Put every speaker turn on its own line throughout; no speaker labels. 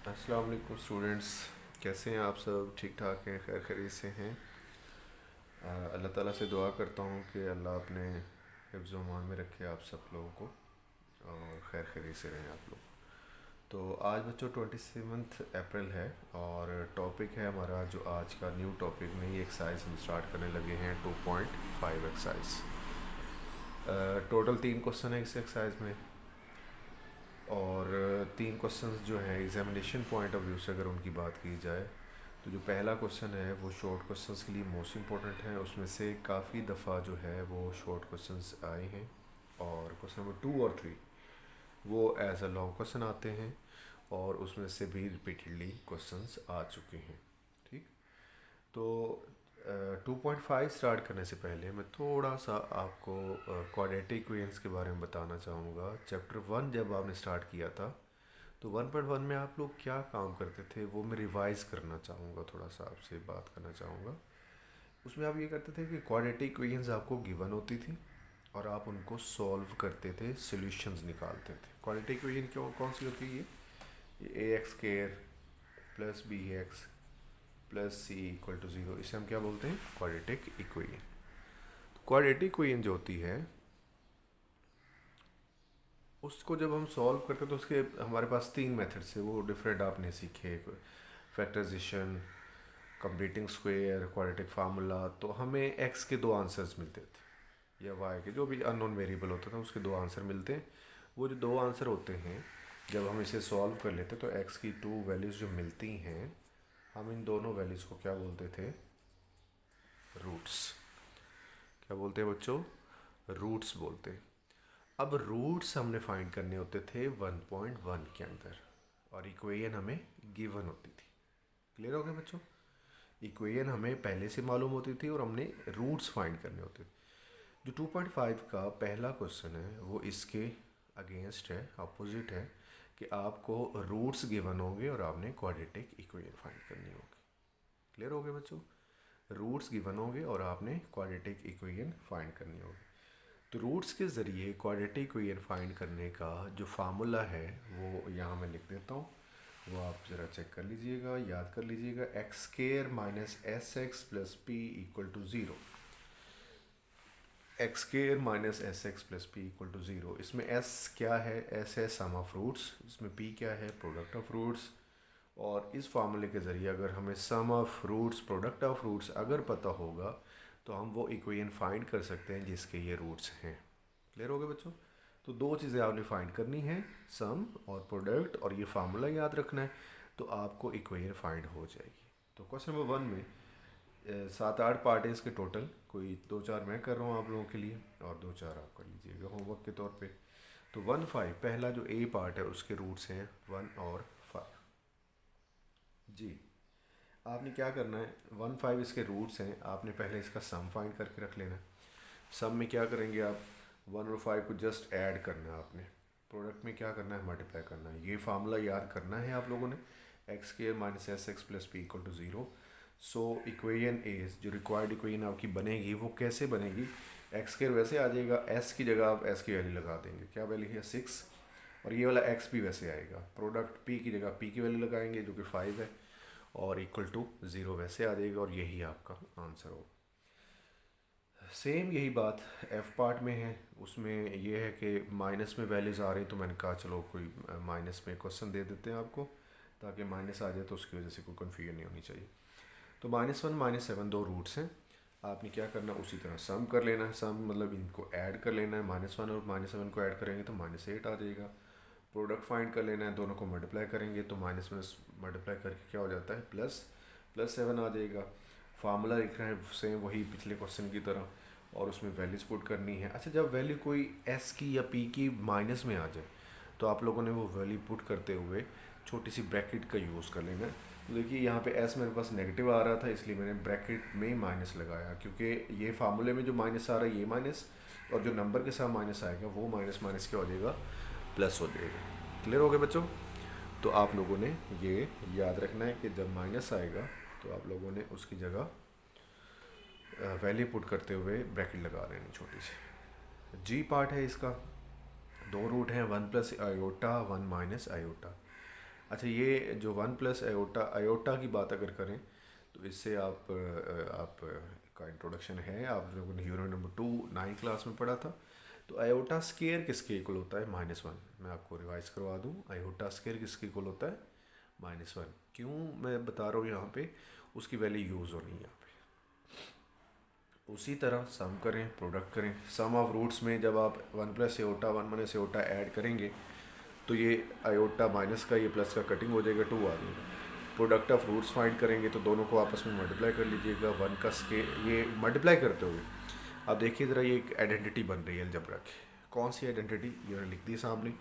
अस्सलाम वालेकुम स्टूडेंट्स। कैसे हैं आप सब? ठीक ठाक हैं? खैर खैरियत से हैं? अल्लाह ताला से दुआ करता हूँ कि अल्लाह अपने हिफ्ज़ व अमान में रखे आप सब लोगों को और खैर खैरियत से रहें आप लोग। तो आज बच्चों 27 अप्रैल है और टॉपिक है हमारा जो आज का न्यू टॉपिक, नई एक्सरसाइज हम स्टार्ट करने लगे हैं 2.5 एक्सरसाइज। टोटल 3 क्वेश्चन है इस एक्सरसाइज में और 3 क्वेश्चंस जो हैं एग्जामिनेशन पॉइंट ऑफ व्यू से अगर उनकी बात की जाए तो जो पहला क्वेश्चन है वो शॉर्ट क्वेश्चंस के लिए मोस्ट इम्पोर्टेंट है। उसमें से काफ़ी दफ़ा जो है वो शॉर्ट क्वेश्चंस आए हैं और क्वेश्चन नंबर 2 और 3 वो एज अ लॉन्ग क्वेश्चन आते हैं और उसमें से भी रिपीटेडली क्वेश्चंस आ चुके हैं। ठीक, तो 2.5 स्टार्ट करने से पहले मैं थोड़ा सा आपको क्वाड्रेटिक इक्वेशंस के बारे में बताना चाहूँगा। चैप्टर 1 जब आपने स्टार्ट किया था तो 1.1 में आप लोग क्या काम करते थे वो मैं रिवाइज़ करना चाहूँगा, थोड़ा सा आपसे बात करना चाहूँगा। उसमें आप ये करते थे कि क्वाड्रेटिक इक्वेशंस आपको गिवन होती थी और आप उनको सॉल्व करते थे, सॉल्यूशंस निकालते थे। क्वाड्रेटिक इक्वेशन क्यों कौन सी होती है? ये A X square plus B X plus C equal to zero, इसे हम क्या बोलते हैं? Quadratic equation. क्वाड्रेटिक इक्वेशन जो होती है उसको जब हम सॉल्व करते तो उसके हमारे पास 3 मेथड्स थे, वो डिफरेंट आपने सीखे। Factorisation, completing square, quadratic formula. तो हमें एक्स के 2 आंसर्स मिलते थे या वाई के जो भी अननोन वेरिएबल होता था उसके 2 आंसर मिलते हैं। वो जो 2 आंसर होते हैं जब हम इसे सॉल्व कर लेते तो एक्स की 2 वैल्यूज़ जो मिलती हैं हम इन दोनों वैल्यूज़ को क्या बोलते थे? रूट्स। क्या बोलते हैं बच्चों? रूट्स बोलते हैं। अब रूट्स हमने फाइंड करने होते थे 1.1 के अंदर और इक्वेशन हमें गिवन होती थी। क्लियर हो गया बच्चों? इक्वेशन हमें पहले से मालूम होती थी और हमने रूट्स फाइंड करने होते थे। जो 2.5 का पहला क्वेश्चन है वो इसके अगेंस्ट है, अपोजिट है कि आपको रूट्स गिवन होंगे और आपने क्वाड्रेटिक इक्वेशन फाइंड करनी होगी। क्लियर हो गया बच्चों? रूट्स गिवन होंगे और आपने क्वाड्रेटिक इक्वेशन फाइंड करनी होगी। तो रूट्स के ज़रिए क्वाड्रेटिक इक्वेशन फाइंड करने का जो फार्मूला है वो यहाँ मैं लिख देता हूँ, वो आप ज़रा चेक कर लीजिएगा, याद कर लीजिएगा। X square minus S x plus P equal to zero. X square minus S x plus P equal to zero. इसमें एस क्या है? एस है सम ऑफ रूट्स। इसमें पी क्या है? Product of roots. और इस फार्मूले के ज़रिए अगर हमें sum of roots, product of roots अगर पता होगा तो हम वो इक्वेशन फाइंड कर सकते हैं जिसके ये रूट्स हैं। क्लियर हो गया बच्चों? तो 2 चीज़ें आपने फाइंड करनी है, सम और प्रोडक्ट, और ये फार्मूला याद रखना है तो आपको इक्वेशन फाइंड हो जाएगी। तो क्वेश्चन नंबर 1 में 7-8 पार्ट है इसके टोटल, कोई 2-4 मैं कर रहा हूँ आप लोगों के लिए और 2-4 आप कर लीजिएगा होमवर्क के तौर पे। तो 1-5 पहला जो ए पार्ट है उसके रूट्स हैं 1 और 5। जी, आपने क्या करना है, 1-5 इसके रूट्स हैं, आपने पहले इसका सम फाइंड करके रख लेना है। सम में क्या करेंगे आप? 1 और 5 को जस्ट ऐड करना है आपने। प्रोडक्ट में क्या करना है? मल्टीप्लाई करना है। ये फार्मूला याद करना है आप लोगों ने, x square minus S x plus P equal to zero. So equation as जो रिक्वायर्ड इक्वेशन आपकी बनेगी वो कैसे बनेगी? एक्स स्क्वायर वैसे आ जाएगा, एस की जगह आप एस की वैल्यू लगा देंगे, क्या वैल्यू है? 6। और ये वाला एक्स भी वैसे आएगा, प्रोडक्ट पी की जगह पी की वैल्यू लगाएंगे जो कि 5 है और इक्वल टू ज़ीरो वैसे आ जाएगा और यही आपका आंसर होगा। सेम यही बात एफ पार्ट में है। उसमें ये है कि माइनस में वैल्यूज़ आ रही तो मैंने कहा चलो कोई माइनस में क्वेश्चन दे देते हैं आपको ताकि माइनस आ जाए तो उसकी वजह से कोई कन्फ्यूजन नहीं होनी चाहिए। तो -1 -7 दो रूट्स हैं। आपने क्या करना, उसी तरह सम कर लेना है। सम मतलब इनको ऐड कर लेना है, -1 और -7 को ऐड करेंगे तो -8 आ जाएगा। प्रोडक्ट फाइंड कर लेना है, दोनों को मल्टीप्लाई करेंगे तो माइनस माइनस मल्टीप्लाई करके क्या हो जाता है? +7 आ जाएगा। फार्मूला लिखना है सेम वही पिछले क्वेश्चन की तरह और उसमें वैल्यूज पुट करनी है। अच्छा, जब वैल्यू कोई एस की या पी की माइनस में आ जाए तो आप लोगों ने वो वैल्यू पुट करते हुए छोटी सी ब्रैकेट का यूज़ कर लेना है। तो देखिए यहाँ पे एस मेरे पास नेगेटिव आ रहा था इसलिए मैंने ब्रैकेट में माइनस लगाया, क्योंकि ये फार्मूले में जो माइनस आ रहा है ये माइनस और जो नंबर के साथ माइनस आएगा वो माइनस माइनस क्या हो जाएगा? प्लस हो जाएगा। क्लियर हो गया बच्चों? तो आप लोगों ने ये याद रखना है कि जब माइनस आएगा तो आप लोगों ने उसकी जगह वैल्यू पुट करते हुए ब्रैकेट लगा लेनी छोटी सी। जी पार्ट है इसका, दो रूट हैं, 1 + आयोटा 1 - आयोटा। अच्छा, ये जो वन प्लस आयोटा आयोटा की बात अगर करें तो इससे आप का इंट्रोडक्शन है, आप लोगों ने यूनिट नंबर 2 9 क्लास में पढ़ा था। तो आयोटा स्केयर किसके इक्वल होता है? -1। मैं आपको रिवाइज करवा दूं, आयोटा स्केयर किसके इक्वल होता है? -1। क्यों मैं बता रहा हूँ यहाँ पे, उसकी वैल्यू यूज़ होनी है यहाँ पे। उसी तरह सम करें, प्रोडक्ट करें। सम ऑफ रूट्स में जब आप one plus aorta one minus aorta add करेंगे तो ये आयोटा माइनस का ये प्लस का कटिंग हो जाएगा, 2 आ जाएगा। प्रोडक्ट ऑफ रूट्स फाइंड करेंगे तो दोनों को आपस में मल्टीप्लाई कर लीजिएगा। वन का स्केयर ये मल्टीप्लाई करते हुए अब देखिए ज़रा, ये एक आइडेंटिटी बन रही है अलजेब्रा की। कौन सी आइडेंटिटी? ये लिख दी सामने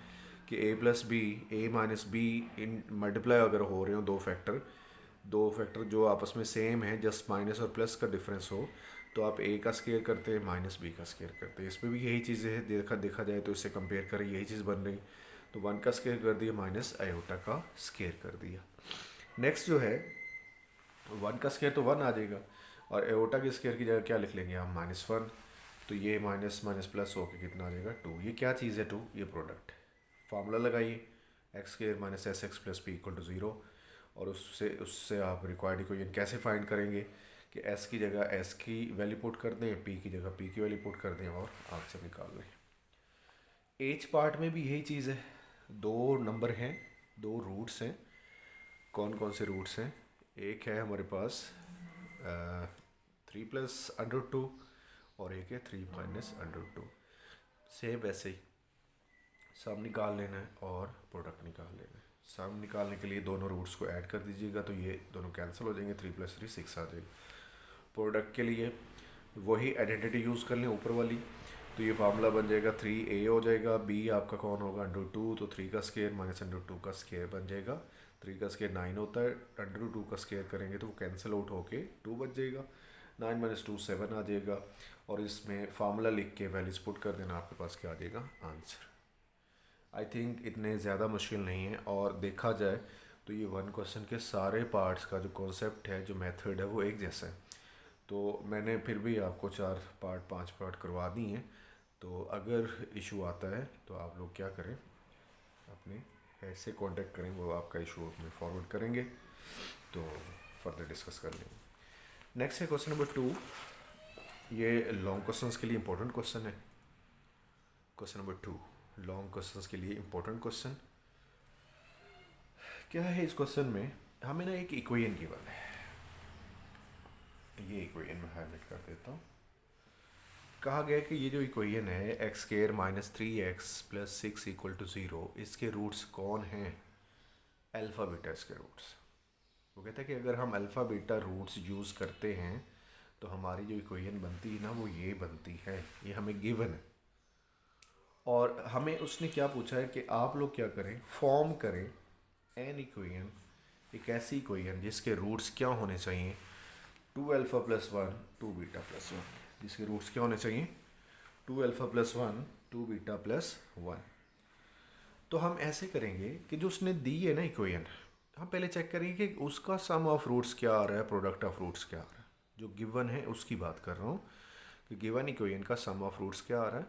कि a plus b, a minus b इन मल्टीप्लाई अगर हो रहे हो दो फैक्टर जो आपस में सेम है, जस्ट माइनस और प्लस का डिफरेंस हो, तो आप a का स्केयर करते हैं माइनस बी का स्केयर करते हैं। इसमें भी यही चीज़ें है, देखा जाए तो इससे कंपेयर करें यही चीज़ बन रही। तो वन का स्केयर कर दिया माइनस आयोटा का स्केयर कर दिया। नेक्स्ट जो है वन का स्केयर तो 1 आ जाएगा और एओटा के स्केयर की जगह क्या लिख लेंगे हम? -1। तो ये माइनस माइनस प्लस होकर कितना आ जाएगा? 2। ये क्या चीज़ है? 2। ये प्रोडक्ट। फार्मूला लगाइए, x square minus S x plus P equal to 0। और उससे उससे आप रिक्वायर्ड इक्वेशन कैसे फाइंड करेंगे कि एस की जगह एस की वैल्यू पुट कर दें, पी की जगह पी की वैल्यू पुट कर दें और आंसर निकाल लें। एच पार्ट में भी यही चीज़ है। 2 नंबर हैं, 2 रूट्स हैं। कौन कौन से रूट्स हैं? एक है हमारे पास 3 प्लस अंडर 2 और एक है 3 माइनस अंडर 2। सेम वैसे ही सम निकाल लेना है और प्रोडक्ट निकाल लेना है। सम निकालने के लिए दोनों रूट्स को ऐड कर दीजिएगा तो ये दोनों कैंसिल हो जाएंगे, 3 + 3 6 आ जाएगा। प्रोडक्ट के लिए वही आइडेंटिटी यूज़ कर लें ऊपर वाली, तो ये फार्मूला बन जाएगा 3a हो जाएगा, b आपका कौन होगा? √2, तो 3 का स्केयर माइनस √2 का स्केयर बन जाएगा। 3 का स्केयर 9 होता है, √2 का स्केयर करेंगे तो वो कैंसिल आउट होके 2 बच जाएगा। 9 - 2 7 आ जाएगा और इसमें फार्मूला लिख के वैल्यूज पुट कर देना, आपके पास क्या आ जाएगा? आंसर। आई थिंक इतने ज़्यादा मुश्किल नहीं है। और देखा जाए तो ये वन क्वेश्चन के सारे पार्ट्स का जो कॉन्सेप्ट है, जो मेथड है, वो एक जैसा है। तो मैंने फिर भी आपको 4 पार्ट 5 पार्ट करवा दी हैं। तो अगर इशू आता है तो आप लोग क्या करें, अपने हेड से कांटेक्ट करें, वो आपका इशू अपने फॉरवर्ड करेंगे तो फर्दर डिस्कस कर लेंगे। नेक्स्ट है क्वेश्चन नंबर 2। ये लॉन्ग क्वेश्चंस के लिए इंपॉर्टेंट क्वेश्चन है। क्वेश्चन नंबर 2 लॉन्ग क्वेश्चंस के लिए इंपॉर्टेंट क्वेश्चन क्या है? इस क्वेश्चन में हमें ना एक इक्वेशन गिवन है। ये इक्वेशन मैं हाईलाइट कर देता हूँ। कहा गया कि ये जो इक्वेशन है x square minus 3x plus 6 equal to 0, इसके रूट्स कौन हैं? अल्फ़ा बीटा इसके रूट्स। वो कहता है कि अगर हम अल्फ़ा बीटा रूट्स यूज़ करते हैं तो हमारी जो इक्वेशन बनती है ना, वो ये बनती है। ये हमें गिवन है और हमें उसने क्या पूछा है कि आप लोग क्या करें, फॉर्म करें एन इक्वेशन, एक ऐसी इक्वेशन जिसके रूट्स क्या होने चाहिए? 2α + 1 2β + 1। जिसके रूट्स क्या होने चाहिए? 2α + 1 2β + 1। तो हम ऐसे करेंगे कि जो उसने दी है ना इक्वेशन, हम पहले चेक करेंगे कि उसका सम ऑफ रूट्स क्या आ रहा है, प्रोडक्ट ऑफ रूट्स क्या आ रहा है। जो गिवन है उसकी बात कर रहा हूँ कि गिवन इक्वेशन का सम ऑफ रूट्स क्या आ रहा है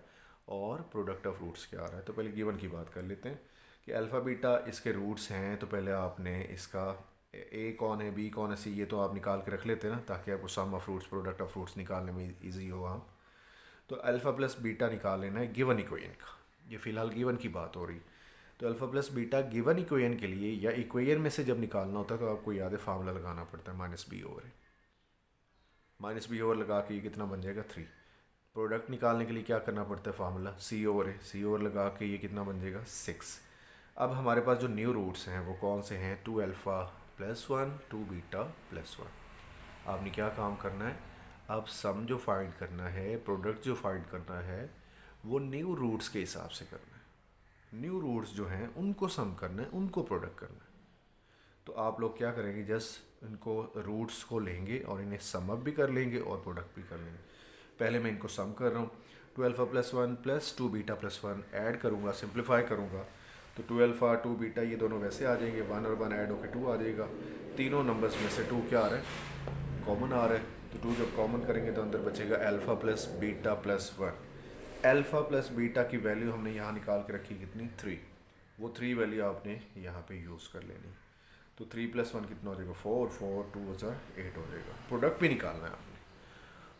और प्रोडक्ट ऑफ रूट्स क्या आ रहा है। तो पहले गिवन की बात कर लेते हैं कि अल्फ़ा बीटा इसके रूट्स हैं। तो पहले आपने इसका ए कौन है, बी कौन है, सी, ये तो आप निकाल के रख लेते हैं ना, ताकि आपको sum of roots product of roots निकालने में इजी हो आप। तो अल्फ़ा प्लस बीटा निकाल लेना है गिवन इक्वेशन का। ये फ़िलहाल गिवन की बात हो रही। तो alpha plus beta given equation के लिए या इक्वेशन में से जब निकालना होता है तो आपको याद है फार्मूला लगाना पड़ता है -b/a। -b/a लगा के ये कितना बन जाएगा? 3। प्रोडक्ट निकालने के लिए क्या करना पड़ता है? Formula c/a। c/a लगा के ये कितना बन जाएगा? 6। अब हमारे पास जो न्यू रूट्स हैं वो कौन से हैं? 2α + 1 2β + 1। आपने क्या काम करना है? अब सम जो फाइंड करना है, प्रोडक्ट जो फाइंड करना है, वो न्यू रूट्स के हिसाब से करना है। न्यू रूट्स जो हैं उनको सम करना है, उनको प्रोडक्ट करना है। तो आप लोग क्या करेंगे? जस्ट इनको रूट्स को लेंगे और इन्हें सम अप भी कर लेंगे और प्रोडक्ट भी कर लेंगे। पहले मैं इनको सम कर रहा हूँ। 2α + 1 + 2β + 1 ऐड करूँगा, सिंप्लीफाई करूँगा तो 2α 2β ये दोनों वैसे आ जाएंगे, 1 और 1 ऐड होकर 2 आ जाएगा। तीनों नंबर्स में से 2 क्या आ रहा है? कॉमन आ रहा है। तो 2 जब कॉमन करेंगे तो अंदर बचेगा अल्फ़ा + β + 1। अल्फ़ा + बीटा की वैल्यू हमने यहाँ निकाल के रखी कितनी? 3। वो 3 वैल्यू आपने यहाँ पे यूज़ कर लेनी। तो 3 + 1 कितना हो जाएगा 4, 4 2 8 हो जाएगा। प्रोडक्ट भी निकालना है आपने।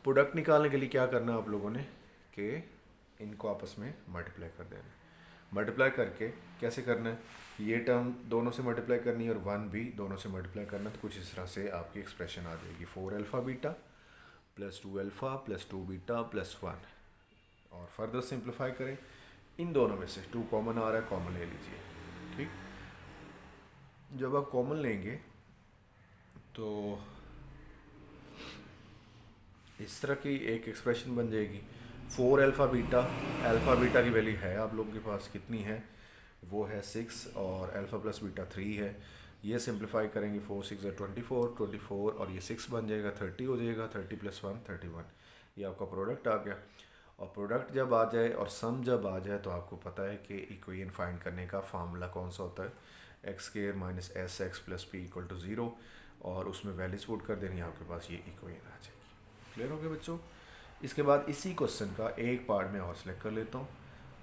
प्रोडक्ट निकालने के लिए क्या करना है आप लोगों ने कि इनको आपस में मल्टीप्लाई कर देना है। मल्टीप्लाई करके कैसे करना है, ये टर्म दोनों से मल्टीप्लाई करनी है और 1 भी दोनों से मल्टीप्लाई करना है। तो कुछ इस तरह से आपकी एक्सप्रेशन आ जाएगी 4 अल्फ़ा बीटा + 2 अल्फ़ा + 2 बीटा + 1। और फर्दर सिंप्लीफाई करें, इन दोनों में से 2 कॉमन आ रहा है, कॉमन ले लीजिए। ठीक, जब आप कॉमन लेंगे तो इस तरह की एक एक्सप्रेशन बन जाएगी। 4 अल्फ़ा बीटा की वैल्यू है आप लोगों के पास, कितनी है, वो है 6 और अल्फ़ा + बीटा 3 है। ये सिंप्लीफाई करेंगे 4 6 24, 24 और ये 6 बन जाएगा 30 हो जाएगा। 30 + 1 31, ये आपका प्रोडक्ट आ गया। और प्रोडक्ट जब आ जाए और सम जब आ जाए तो आपको पता है कि इक्वेशन फाइंड करने का फार्मूला कौन सा होता है, x² - sx + p = 0, और उसमें वैल्यूज पुट कर देनी, आपके पास ये इक्वेशन आ जाएगी। क्लियर हो गया बच्चों। इसके बाद इसी क्वेश्चन का एक पार्ट में और सेलेक्ट कर लेता हूँ,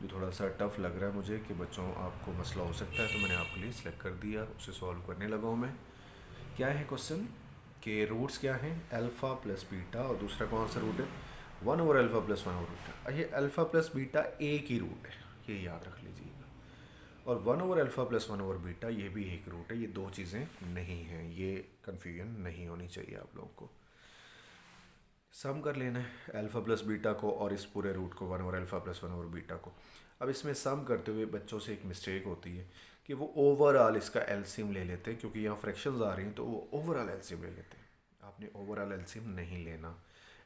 जो थोड़ा सा टफ लग रहा है मुझे कि बच्चों आपको मसला हो सकता है, तो मैंने आपके लिए सेलेक्ट कर दिया, उसे सॉल्व करने लगा हूँ मैं। क्या है क्वेश्चन के रूट्स क्या हैं, अल्फ़ा + बीटा, और दूसरा कौन सा रूट है 1/α + 1/β। ये अल्फ़ा + बीटा एक ही रूट है, ये याद रख लीजिएगा। और 1/α + 1/β ये भी एक रूट है, ये दो चीज़ें नहीं हैं, ये कन्फ्यूजन नहीं होनी चाहिए आप लोगों को। सम कर लेना है अल्फ़ा + बीटा को और इस पूरे रूट को 1/α + 1/β को। अब इसमें सम करते हुए बच्चों से एक मिस्टेक होती है कि वो ओवरऑल इसका एलसीएम ले लेते हैं, क्योंकि यहाँ फ्रैक्शंस आ रही हैं तो वो ओवरऑल एलसीएम ले लेते हैं। आपने ओवरऑल एलसीएम नहीं लेना।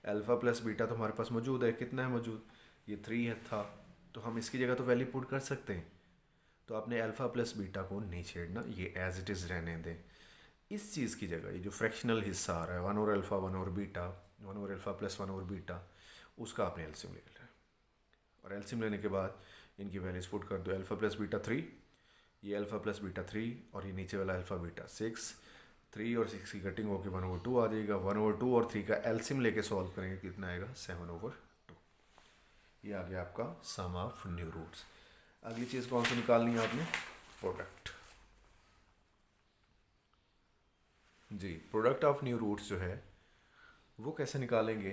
अल्फ़ा + बीटा तो हमारे पास मौजूद है, कितना है मौजूद, ये 3 है था, तो हम इसकी जगह तो वैल्यू पुट कर सकते हैं। तो आपने अल्फ़ा + बीटा को नहीं छेड़ना, ये एज इट इज़ रहने दें। इस चीज़ की जगह ये जो फ्रैक्शनल हिस्सा आ रहा है 1/α 1/β 1/α + 1/β, उसका आपने एलसीएम ले लेना है। और एलसीएम लेने के बाद इनकी वैल्यूज पुट कर दो। अल्फ़ा + बीटा 3, ये अल्फ़ा + बीटा 3, और ये नीचे वाला अल्फ़ा बीटा 6, 3 और 6 की कटिंग होकर 1/2 आ जाएगा। 1/2 और 3 का एलसीएम लेके सॉल्व करेंगे, कितना आएगा 7/2। ये आ गया आपका सम ऑफ न्यू रूट्स। अगली चीज़ कौन सी निकालनी है आपने, प्रोडक्ट। जी, प्रोडक्ट ऑफ न्यू रूट्स जो है वो कैसे निकालेंगे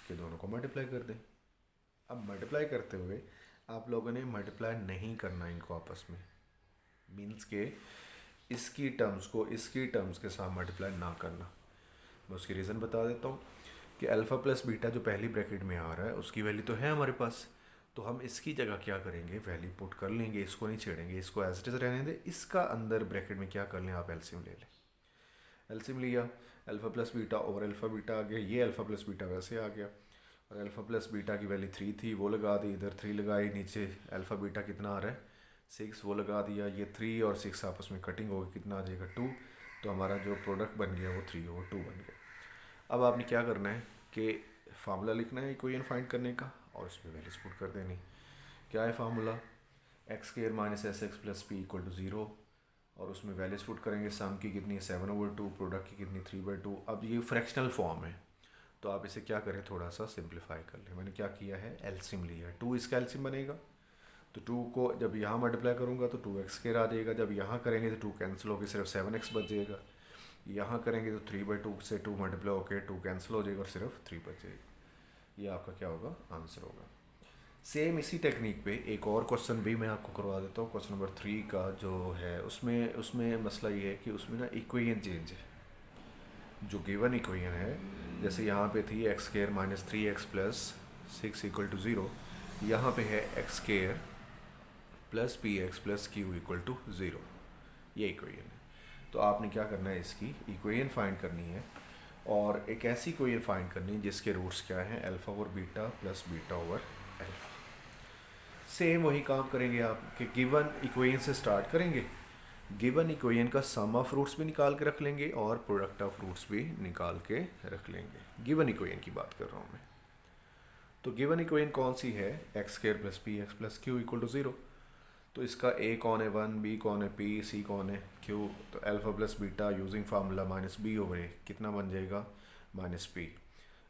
कि दोनों को मल्टीप्लाई कर दें। अब मल्टीप्लाई करते हुए आप लोगों ने मल्टीप्लाई नहीं करना इनको आपस में, मीन्स के इसकी टर्म्स को इसकी टर्म्स के साथ मल्टीप्लाई ना करना। मैं उसकी रीज़न बता देता हूँ कि अल्फ़ा + बीटा जो पहली ब्रैकेट में आ रहा है उसकी वैल्यू तो है हमारे पास, तो हम इसकी जगह क्या करेंगे, वैल्यू पुट कर लेंगे, इसको नहीं छेड़ेंगे, इसको एज इट इज़ रहने दें। इसका अंदर ब्रैकेट में क्या कर लें, आप एलसीएम ले लें। एलसीएम लिया, alpha + beta over alpha beta आ गया, ये अल्फ़ा + बीटा वैसे आ गया, और अल्फ़ा + बीटा की वैल्यू 3 थी, वो लगा दी, इधर 3 लगाई, नीचे अल्फ़ा बीटा कितना आ रहा है 6, वो लगा दिया, ये 3 और 6 आपस में कटिंग होगी, कितना आ जाएगा 2। तो हमारा जो प्रोडक्ट बन गया वो 3/2 बन गया। अब आपने क्या करना है कि फार्मूला लिखना है इक्वेशन फाइंड करने का और उसमें वैल्यूज पुट कर देनी। क्या है फार्मूला, x² - sx + p = 0, और उसमें वैल्यूज पुट करेंगे। सम की कितनी है 7/2, प्रोडक्ट की कितनी 3/2। अब ये फ्रैक्शनल फॉर्म है तो आप इसे क्या करें, थोड़ा सा सिंप्लीफाई कर लें। मैंने क्या किया है, एलसीएम लिया, 2 इसका एलसीएम बनेगा, तो 2 को जब यहाँ मल्टीप्लाई करूँगा तो 2x² आ जाएगा, जब यहाँ करेंगे तो 2 कैंसिल होकर सिर्फ 7x बच जाएगा, यहाँ करेंगे तो 3/2 से 2 मल्टीप्लाई होकर 2 कैंसिल हो जाएगा और सिर्फ 3 बच जाएगा। ये आपका क्या होगा, आंसर होगा। सेम इसी टेक्निक पे एक और क्वेश्चन भी मैं आपको करवा देता हूँ। क्वेश्चन नंबर 3 का जो है उसमें उसमें मसला ये है कि उसमें ना इक्वेशन चेंज है। जो गिवन इक्वेशन है, जैसे यहाँ पे थी x² - 3x + 6 = 0, यहाँ पे है x² + px + q = 0, ये इक्वेशन है। तो आपने क्या करना है, इसकी इक्वेशन फाइंड करनी है, और एक ऐसी इक्वेशन फाइंड करनी है जिसके रूट्स क्या हैं, α/β + β/α। सेम वही काम करेंगे आप कि गिवन इक्वेशन से स्टार्ट करेंगे, गिवन इक्वेशन का सम ऑफ रूट्स भी निकाल के रख लेंगे और प्रोडक्ट ऑफ रूट्स भी निकाल के रख लेंगे। गिवन इक्वेशन की बात कर रहा हूँ मैं। तो गिवन इक्वेशन कौन सी है, x² + px + q = 0। तो इसका a कौन है 1, b कौन है p, c कौन है q। तो alpha + beta using formula -b/a कितना बन जाएगा -p।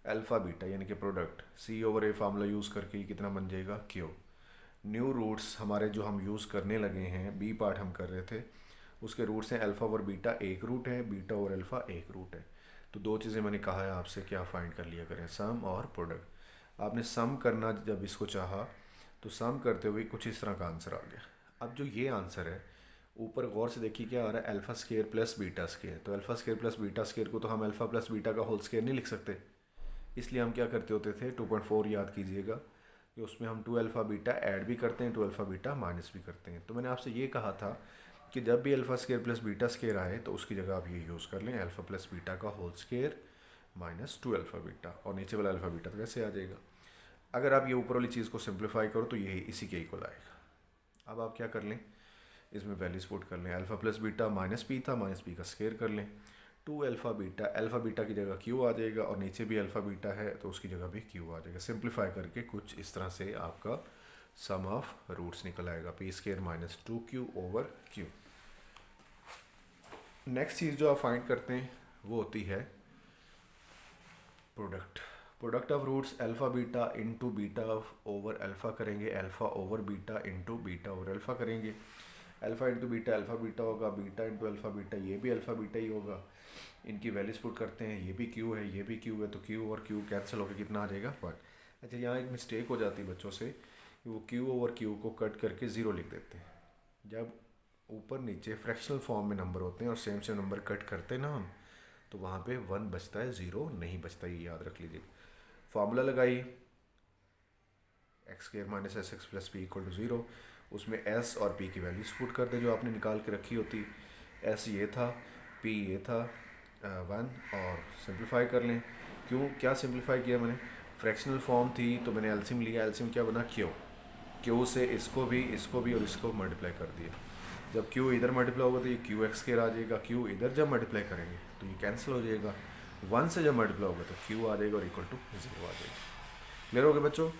अल्फ़ा बीटा यानी कि प्रोडक्ट c/a फार्मूला यूज़ करके कितना बन जाएगा q। न्यू रूट्स हमारे जो हम यूज़ करने लगे हैं, बी पार्ट हम कर रहे थे, उसके रूट्स हैं अल्फ़ा और बीटा एक रूट है, बीटा और अल्फ़ा एक रूट है। तो दो चीज़ें मैंने कहा है आपसे, क्या फाइंड कर लिया करें, सम और प्रोडक्ट। आपने सम करना जब इसको चाहा तो सम करते हुए कुछ इस तरह का आंसर आ गया। अब जो ये आंसर है, ऊपर गौर से देखिए क्या आ रहा है, alpha square plus beta square. तो alpha square plus beta square को तो हम अल्फ़ा प्लस बीटा का होल स्केयर नहीं लिख सकते, इसलिए हम क्या करते होते थे, 2.4 याद कीजिएगा कि उसमें हम 2 अल्फ़ा बीटा ऐड भी करते हैं, 2 अल्फ़ा बीटा माइनस भी करते हैं। तो मैंने आपसे ये कहा था कि जब भी alpha square plus beta square आए तो उसकी जगह आप ये यूज़ कर लें, अल्फ़ा प्लस बीटा का whole square minus 2 alpha beta, और नीचे वाला अल्फ़ा बीटा तो कैसे आ जाएगा। अगर आप ये ऊपर वाली चीज़ को सिंप्लीफाई करो तो ये इसी के इक्वल आएगा। अब आप क्या कर लें, इसमें वैल्यूज पुट कर लें, alpha plus beta minus P था, माइनस पी का स्केयर कर लें, 2 अल्फ़ा बीटा की जगह क्यू आ जाएगा, और नीचे भी अल्फ़ा बीटा है तो उसकी जगह भी क्यू आ जाएगा। सिंप्लीफाई करके कुछ इस तरह से आपका सम ऑफ रूट्स निकल आएगा, P square minus 2q over Q. Next चीज़ जो आप फाइंड करते हैं वो होती है product. Product of roots alpha beta into beta over alpha करेंगे, alpha over beta into beta over alpha करेंगे। Alpha into beta alpha beta होगा, बीटा इंटू अल्फ़ा बीटा ये भी अल्फ़ा बीटा ही होगा। इनकी वैल्यूज पुट करते हैं, ये भी क्यू है, ये भी क्यू है, तो क्यू और क्यू कैंसिल होकर कितना आ जाएगा 1। अच्छा, यहाँ एक मिस्टेक हो जाती है बच्चों से कि वो क्यू ओवर क्यू को कट करके ज़ीरो लिख देते हैं। जब ऊपर नीचे फ्रैक्शनल फॉर्म में नंबर होते हैं और सेम सेम नंबर कट करते हैं ना हम, तो वहाँ पे 1 बचता है, ज़ीरो नहीं बचता, ये याद रख लीजिए। फार्मूला लगाइए, x square minus S x plus P equal to 0। उसमें एस और पी की वैल्यूज पुट कर दें जो आपने निकाल के रखी होती। एस ये था, पी ये था 1, और सिंप्लीफाई कर लें। क्यों क्या सिंप्लीफाई किया मैंने, फ्रैक्शनल फॉर्म थी तो मैंने एलसीएम लिया, एलसीएम क्या बना क्यू, क्यू से इसको भी और इसको मल्टीप्लाई कर दिया। जब क्यू इधर मल्टीप्लाई होगा तो ये क्यू एक्स स्क्वायर आ जाएगा, क्यू इधर जब मल्टीप्लाई करेंगे तो ये कैंसिल हो जाएगा, 1 से जब मल्टीप्लाई होगा तो क्यू आ जाएगा और इक्वल टू 0 आ जाएगा। क्लियर हो गया बच्चों।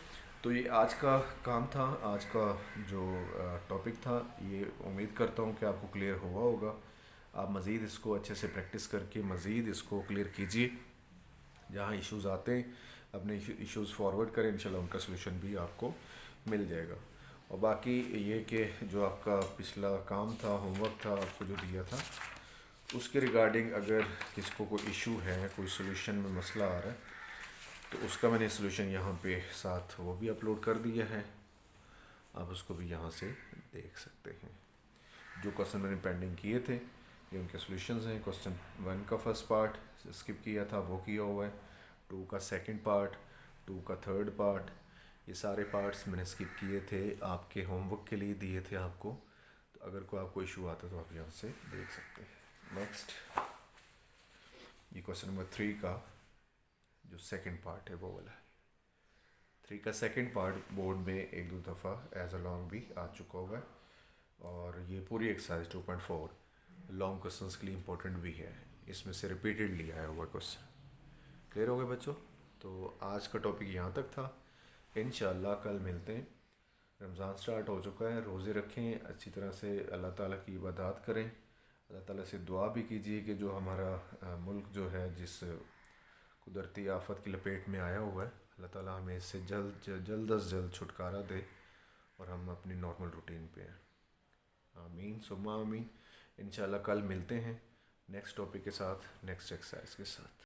तो ये आज का काम था, आज का जो टॉपिक था, ये उम्मीद करता हूँ कि आपको क्लियर हुआ होगा। आप मज़ीद इसको अच्छे से प्रैक्टिस करके मज़ीद इसको क्लियर कीजिए। जहाँ इश्यूज़ आते हैं अपने इश्यूज़ फॉरवर्ड करें, इंशाल्लाह उनका सोल्यूशन भी आपको मिल जाएगा। और बाकी ये कि जो आपका पिछला काम था, होमवर्क था आपको जो दिया था, उसके रिगार्डिंग अगर किसको कोई इशू है, कोई सोल्यूशन में मसला आ रहा है, तो उसका मैंने सोल्यूशन यहाँ पे साथ वो भी अपलोड कर दिया है, आप उसको भी यहाँ से देख सकते हैं। जो क्वेश्चन मैंने पेंडिंग किए थे ये उनके सोल्यूशंस हैं। क्वेश्चन 1 का फर्स्ट पार्ट स्किप किया था वो किया हुआ है, 2 का सेकंड पार्ट, 2 का थर्ड पार्ट, ये सारे पार्ट्स मैंने स्किप किए थे, आपके होमवर्क के लिए दिए थे आपको। तो अगर कोई आपको इशू आता तो आप यहाँ से देख सकते हैं। नेक्स्ट ये क्वेश्चन नंबर 3 का जो सेकंड पार्ट है वो वाला है। 3 का सेकंड पार्ट बोर्ड में एक दो दफ़ा एज अ लॉन्ग भी आ चुका हुआ है, और ये पूरी एक्सरसाइज 2.4 लॉन्ग क्वेश्चंस के लिए इम्पोर्टेंट भी है, इसमें से रिपीटेडली आया हुआ क्वेश्चन। क्लियर हो गया बच्चों। तो आज का टॉपिक यहाँ तक था, इंशाल्लाह कल मिलते हैं। रमज़ान स्टार्ट हो चुका है, रोज़े रखें, अच्छी तरह से अल्लाह ताला की इबादत करें, अल्लाह ताला से दुआ भी कीजिए कि जो हमारा मुल्क जो है जिस कुदरती आफत की लपेट में आया हुआ है, अल्लाह ताला हमें इससे जल्द अज जल्द छुटकारा दे और हम अपनी नॉर्मल रूटीन पे हैं। आमीन सुम्मा आमीन। इंशाल्लाह कल मिलते हैं नेक्स्ट टॉपिक के साथ, नेक्स्ट एक्सरसाइज के साथ।